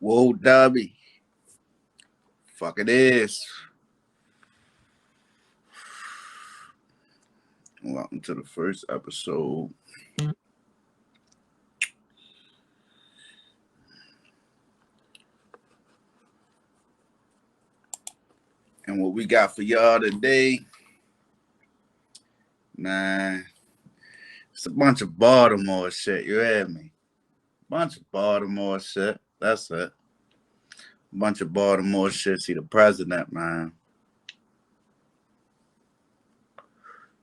Whoa, Dubby. Fuck it is. Welcome to the first episode. And what we got for y'all today, man, it's a bunch of Baltimore shit. You hear me? Bunch of Baltimore shit. That's it. Bunch of Baltimore shit. See the president, man.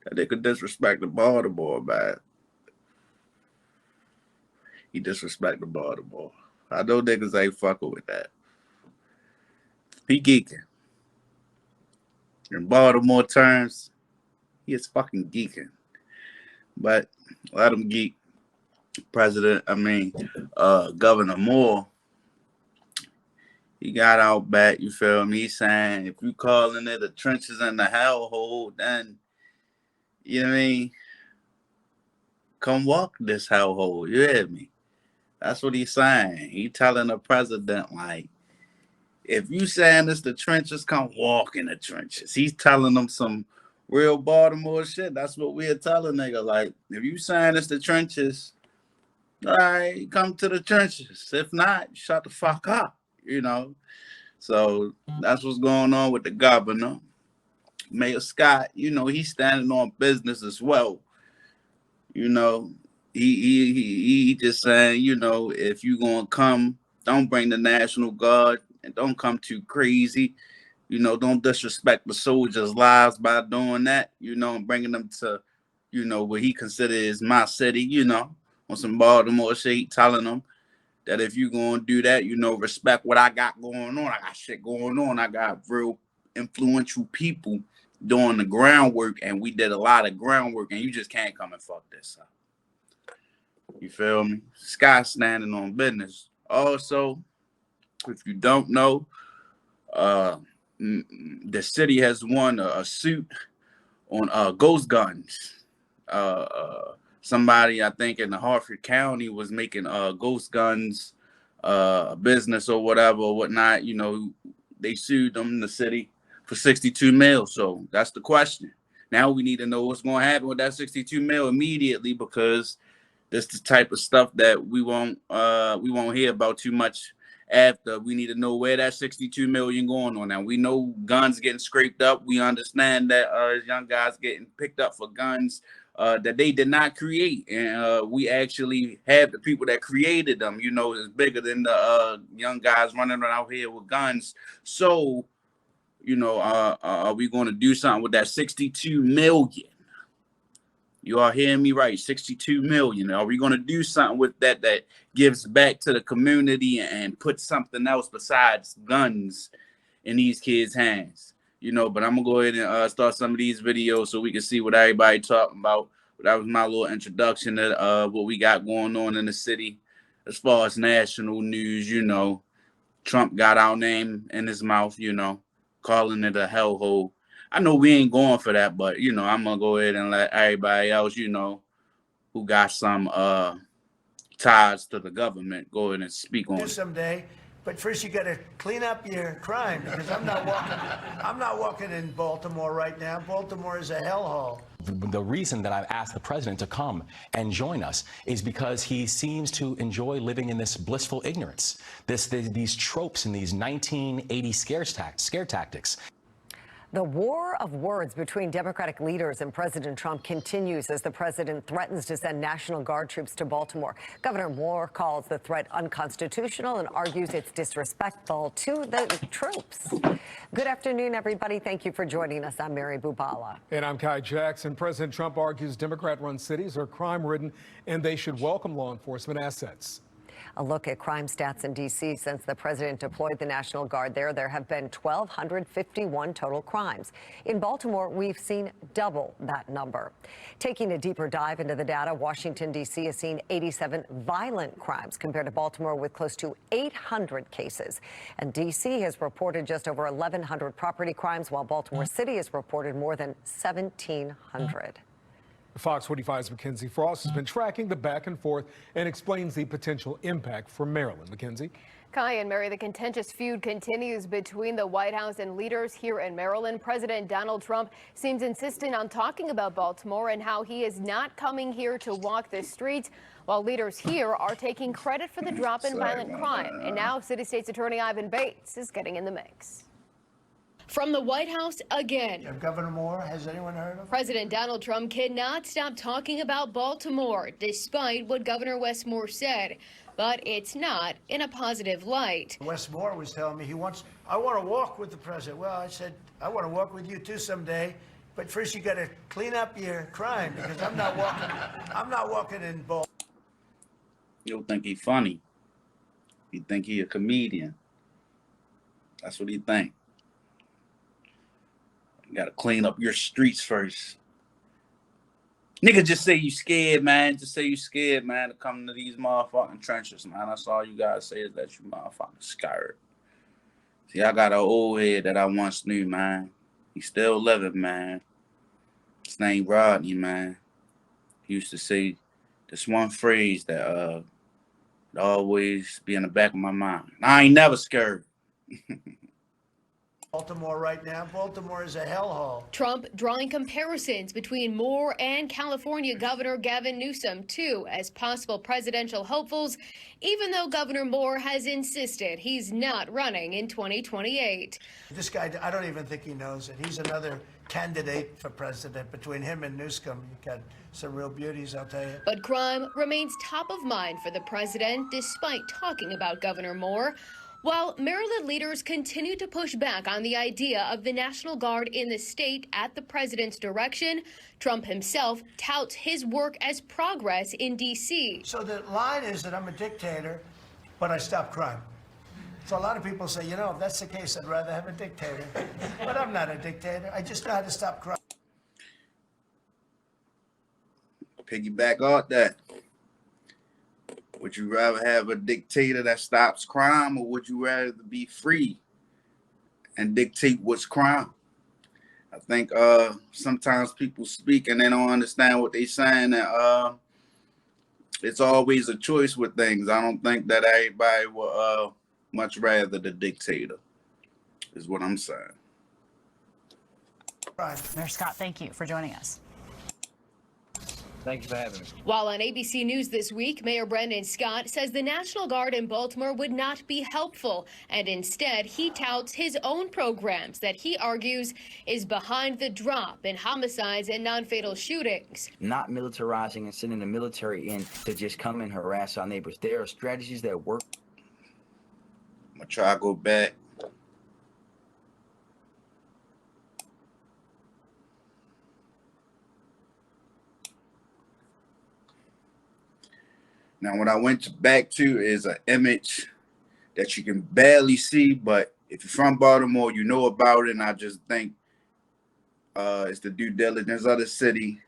That they could disrespect the Baltimore, man. He disrespected Baltimore. I know niggas ain't fucking with that. He geeking. In Baltimore terms, he is fucking geeking. But let him geek. Governor Moore, he got out back, you feel me? He's saying, if you calling it the trenches and the hellhole, then, you know what I mean? Come walk this hellhole, you hear me? That's what he's saying. He telling the president, like, if you saying it's the trenches, come walk in the trenches. He's telling them some real Baltimore shit. That's what we're telling nigga. Like, if you saying it's the trenches, all right, come to the trenches. If not, shut the fuck up, you know? So that's what's going on with the governor. Mayor Scott, you know, he's standing on business as well. You know, he just saying, you know, if you gonna come, don't bring the National Guard and don't come too crazy. You know, don't disrespect the soldiers' lives by doing that, you know, and bringing them to, you know, what he considers my city, you know, on some Baltimore shit, telling them that if you gonna do that, you know, respect what I got going on. I got shit going on. I got real influential people doing the groundwork, and we did a lot of groundwork, and you just can't come and fuck this up. You feel me? Scott standing on business. Also, if you don't know, the city has won a suit on ghost guns. Somebody, I think, in the Harford County was making ghost guns business or whatever or whatnot. You know, they sued them in the city for 62 mil. So that's the question. Now we need to know what's going to happen with that 62 mil immediately, because this is the type of stuff that we won't hear about too much after. We need to know where that 62 million going on. Now we know guns getting scraped up. We understand that young guys getting picked up for guns that they did not create, and we actually have the people that created them. You know, is bigger than the young guys running around here with guns. So, you know, are we going to do something with that 62 million? You all hearing me right? 62 million. Are we going to do something with that gives back to the community and put something else besides guns in these kids' hands? You know, but I'm going to go ahead and start some of these videos so we can see what everybody talking about. But that was my little introduction to what we got going on in the city. As far as national news, you know, Trump got our name in his mouth, you know, calling it a hellhole. I know we ain't going for that, but, you know, I'm going to go ahead and let everybody else, you know, who got some ties to the government, go ahead and speak on it. Someday, but first you got to clean up your crime, because I'm not walking in Baltimore right now. Baltimore is a hellhole. The reason that I've asked the president to come and join us is because he seems to enjoy living in this blissful ignorance, these tropes and these 1980 scare tactics. The war of words between Democratic leaders and President Trump continues as the president threatens to send National Guard troops to Baltimore. Governor Moore calls the threat unconstitutional and argues it's disrespectful to the troops. Good afternoon, everybody. Thank you for joining us. I'm Mary Bubala. And I'm Kai Jackson. President Trump argues Democrat-run cities are crime-ridden and they should welcome law enforcement assets. A look at crime stats in D.C. Since the president deployed the National Guard there have been 1,251 total crimes. In Baltimore, we've seen double that number. Taking a deeper dive into the data, Washington, D.C. has seen 87 violent crimes compared to Baltimore with close to 800 cases. And D.C. has reported just over 1,100 property crimes, while Baltimore City has reported more than 1,700. Fox 45's Mackenzie Frost has been tracking the back and forth and explains the potential impact for Maryland. Mackenzie? Kai and Mary, the contentious feud continues between the White House and leaders here in Maryland. President Donald Trump seems insistent on talking about Baltimore and how he is not coming here to walk the streets, while leaders here are taking credit for the drop in violent crime. And now City State's Attorney Ivan Bates is getting in the mix. From the White House again. Governor Moore, has anyone heard of? President Donald Trump cannot stop talking about Baltimore, despite what Governor Wes Moore said. But it's not in a positive light. Wes Moore was telling me I want to walk with the president. Well, I said, I want to walk with you too someday. But first you got to clean up your crime, because I'm not walking in Baltimore. You don't think he funny. You think he a comedian. That's what he think. You got to clean up your streets first. Nigga, just say you scared, man. Just say you scared, man, to come to these motherfucking trenches, man. That's all you gotta say is that you motherfucking scared. See, I got an old head that I once knew, man. He still living, man. His name Rodney, man. He used to say this one phrase that always be in the back of my mind. I ain't never scared. Baltimore right now. Baltimore is a hellhole. Trump drawing comparisons between Moore and California Governor Gavin Newsom, too, as possible presidential hopefuls, even though Governor Moore has insisted he's not running in 2028. This guy, I don't even think he knows it. He's another candidate for president. Between him and Newsom, you've got some real beauties, I'll tell you. But crime remains top of mind for the president, despite talking about Governor Moore. While Maryland leaders continue to push back on the idea of the National Guard in the state at the president's direction, Trump himself touts his work as progress in D.C. So the line is that I'm a dictator, but I stop crime. So a lot of people say, you know, if that's the case, I'd rather have a dictator. But I'm not a dictator. I just know how to stop crime. Piggyback off that. Would you rather have a dictator that stops crime, or would you rather be free and dictate what's crime? I think sometimes people speak and they don't understand what they're saying, and it's always a choice with things. I don't think that everybody will much rather the dictator, is what I'm saying. Mayor Scott, thank you for joining us. Thank you for having me. While on ABC News this week, Mayor Brandon Scott says the National Guard in Baltimore would not be helpful, and instead he touts his own programs that he argues is behind the drop in homicides and non-fatal shootings. Not militarizing and sending the military in to just come and harass our neighbors. There are strategies that work. I'm gonna try to go back. Now, what I went back to is an image that you can barely see, but if you're from Baltimore, you know about it, and I just think it's the due diligence of the city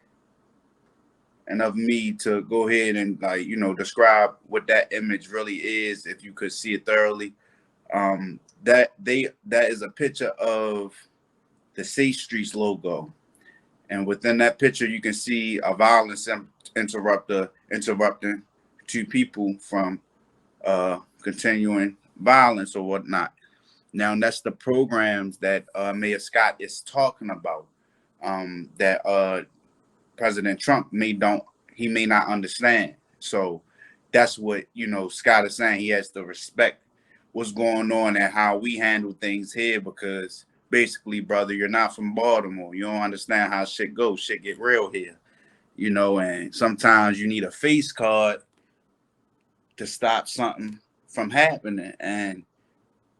and of me to go ahead and, like, you know, describe what that image really is, if you could see it thoroughly. That is a picture of the Safe Streets logo, and within that picture, you can see a violence interrupting two people from continuing violence or whatnot. Now, that's the programs that Mayor Scott is talking about, that President Trump may not understand. So that's what, you know, Scott is saying. He has to respect what's going on and how we handle things here, because basically, brother, you're not from Baltimore. You don't understand how shit goes. Shit get real here, you know, and sometimes you need a face card to stop something from happening, and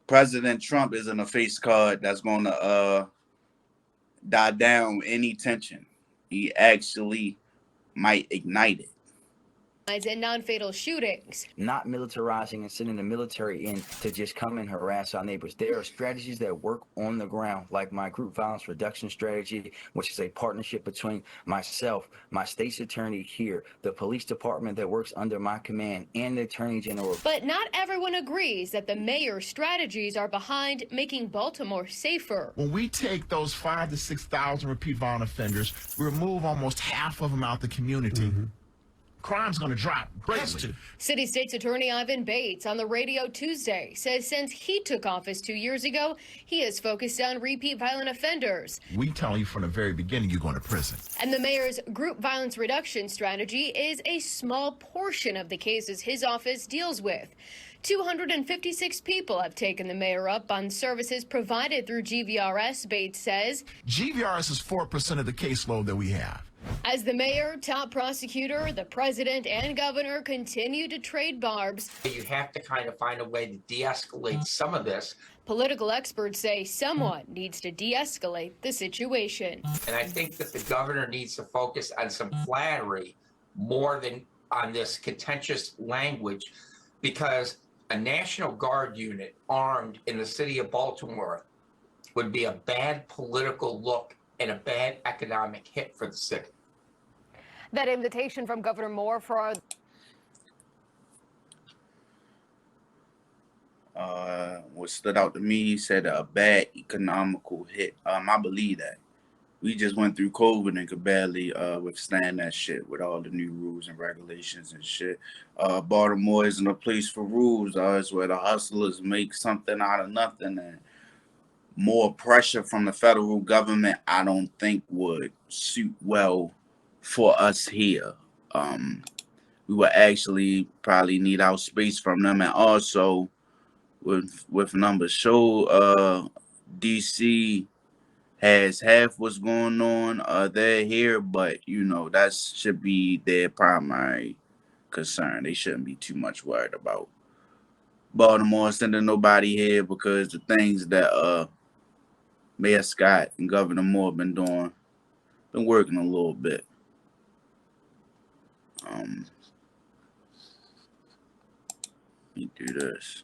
President Trump isn't a face card that's going to die down any tension. He actually might ignite it. and non-fatal shootings. Not militarizing and sending the military in to just come and harass our neighbors. There are strategies that work on the ground, like my group violence reduction strategy, which is a partnership between myself, my state's attorney here, the police department that works under my command, and the attorney general. But not everyone agrees that the mayor's strategies are behind making Baltimore safer. When we take those 5,000 to 6,000 repeat violent offenders, we remove almost half of them out the community. Crime's going to drop greatly. City State's Attorney Ivan Bates on the radio Tuesday says since he took office 2 years ago, he has focused on repeat violent offenders. We tell you from the very beginning you're going to prison. And the mayor's group violence reduction strategy is a small portion of the cases his office deals with. 256 people have taken the mayor up on services provided through GVRS, Bates says. GVRS is 4% of the caseload that we have. As the mayor, top prosecutor, the president, and governor continue to trade barbs, you have to kind of find a way to de-escalate some of this. Political experts say someone needs to de-escalate the situation. And I think that the governor needs to focus on some flattery more than on this contentious language, because a National Guard unit armed in the city of Baltimore would be a bad political look and a bad economic hit for the city. That invitation from Governor Moore for our what stood out to me, he said a bad economical hit. I believe that. We just went through COVID and could barely withstand that shit with all the new rules and regulations and shit. Baltimore isn't a place for rules. It's where the hustlers make something out of nothing, and more pressure from the federal government, I don't think would suit well for us here. We would actually probably need our space from them, and also with numbers show, DC has half what's going on. They're here, but you know that should be their primary concern. They shouldn't be too much worried about Baltimore sending nobody here, because the things that Mayor Scott and Governor Moore been working a little bit. Let me do this.